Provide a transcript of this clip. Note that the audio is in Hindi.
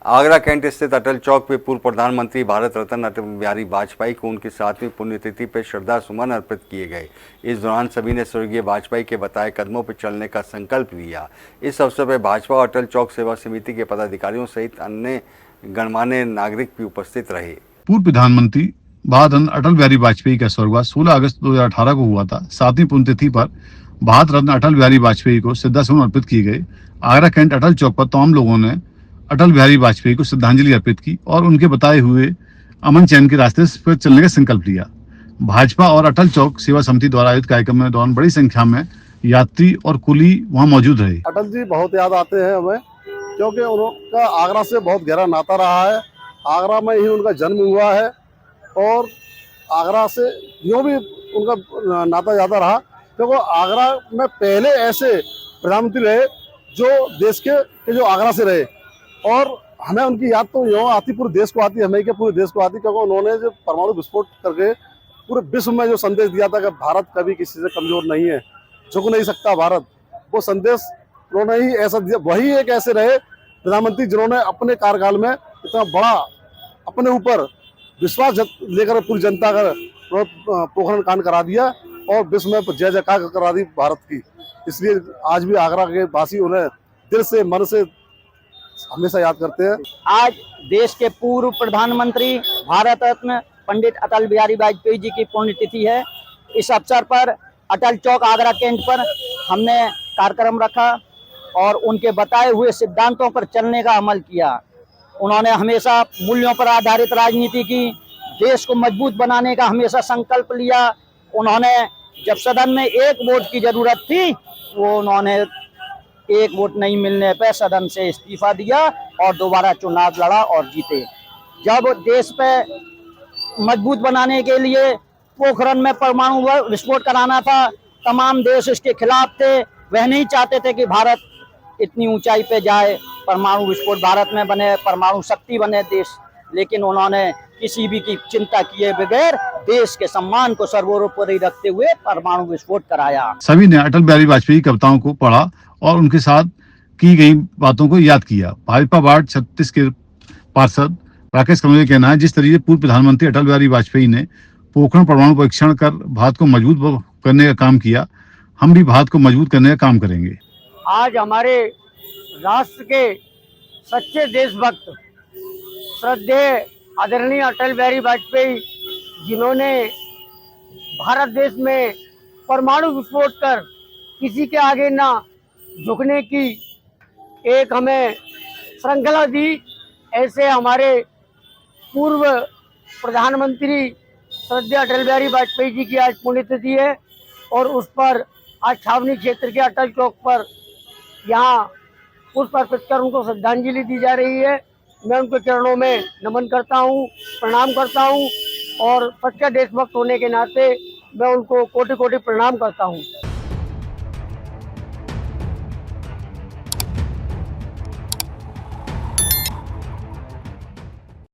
आगरा कैंट स्थित अटल चौक पे पूर्व प्रधानमंत्री भारत रत्न अटल बिहारी वाजपेयी को उनकी 7वीं पुण्यतिथि पर श्रद्धा सुमन अर्पित किए गए। इस दौरान सभी ने स्वर्गीय वाजपेयी के बताए कदमों पर चलने का संकल्प लिया। इस अवसर पर भाजपा और अटल चौक सेवा समिति के पदाधिकारियों सहित अन्य गणमान्य नागरिक भी उपस्थित रहे। पूर्व प्रधानमंत्री भारत रत्न अटल बिहारी वाजपेयी का स्वर्गवास 16 अगस्त 2018 को हुआ था। 7वीं पुण्यतिथि पर भारत रत्न अटल बिहारी वाजपेयी को श्रद्धासुमन अर्पित किए गए। आगरा कैंट अटल चौक पर तमाम लोगों ने अटल बिहारी वाजपेयी को श्रद्धांजलि अर्पित की और उनके बताए हुए अमन चैन के रास्ते पर चलने का संकल्प लिया। भाजपा और अटल चौक सेवा समिति द्वारा आयोजित कार्यक्रम में दौरान बड़ी संख्या में यात्री और कुली वहां मौजूद रहे। अटल जी बहुत याद आते हैं हमें, क्योंकि उनका आगरा से बहुत गहरा नाता रहा है। आगरा में ही उनका जन्म हुआ है और आगरा से यूँ भी उनका नाता ज़्यादा रहा, क्योंकि आगरा में पहले ऐसे प्रधानमंत्री रहे जो देश के जो आगरा से रहे। और हमें उनकी याद तो यूँ आती, पूरे देश को आती, हमें क्या पूरे देश को आती, क्योंकि उन्होंने जो परमाणु विस्फोट करके पूरे विश्व में जो संदेश दिया था कि भारत कभी किसी से कमज़ोर नहीं है, झुक नहीं सकता भारत, वो संदेश उन्होंने ही ऐसा दिया। वही एक ऐसे रहे प्रधानमंत्री जिन्होंने अपने कार्यकाल में इतना बड़ा अपने ऊपर विश्वास लेकर पूरी जनता का पोखरण कांड करा दिया और विश्व में जय जयकार करा दी भारत की। इसलिए आज भी आगरा के वासी उन्हें दिल से मन से हमेशा याद करते हैं। आज देश के पूर्व प्रधानमंत्री भारत रत्न पंडित अटल बिहारी वाजपेयी जी की पुण्यतिथि है। इस अवसर पर अटल चौक आगरा कैंट पर हमने कार्यक्रम रखा और उनके बताए हुए सिद्धांतों पर चलने का अमल किया। उन्होंने हमेशा मूल्यों पर आधारित राजनीति की, देश को मजबूत बनाने का हमेशा संकल्प लिया। उन्होंने जब सदन में एक वोट की जरूरत थी, वो उन्होंने एक वोट नहीं मिलने पर सदन से इस्तीफा दिया और दोबारा चुनाव लड़ा और जीते। जब देश पे मजबूत बनाने के लिए पोखरण में परमाणु विस्फोट कराना था, तमाम देश इसके खिलाफ थे। वह नहीं चाहते थे कि भारत इतनी ऊंचाई पे जाए, परमाणु विस्फोट भारत में बने, परमाणु शक्ति बने देश। लेकिन उन्होंने किसी भी की चिंता किए बगैर देश के सम्मान को सर्वोपरि रखते हुए परमाणु विस्फोट कराया। सभी ने अटल बिहारी वाजपेयी की कविताओं को पढ़ा और उनके साथ की गई बातों को याद किया। भाजपा वार्ड 36 के पार्षद राकेश कमल का कहना है, जिस तरीके पूर्व प्रधानमंत्री अटल बिहारी वाजपेयी ने पोखरण परमाणु परीक्षण कर भारत को मजबूत करने का काम किया, हम भी भारत को मजबूत करने का काम करेंगे। आज हमारे राष्ट्र के सच्चे देशभक्त श्रद्धेय आदरणीय अटल बिहारी वाजपेयी, जिन्होंने भारत देश में परमाणु विस्फोट कर किसी के आगे ना झुकने की एक हमें श्रृंखला दी, ऐसे हमारे पूर्व प्रधानमंत्री श्रद्धेय अटल बिहारी वाजपेयी जी की आज पुण्यतिथि है और उस पर आज छावनी क्षेत्र के अटल चौक पर यहाँ पुष्प अर्पित कर उनको श्रद्धांजलि दी जा रही है। मैं उनके चरणों में नमन करता हूँ, प्रणाम करता हूँ और सच्चा देशभक्त होने के नाते मैं उनको कोटि कोटि प्रणाम करता हूँ।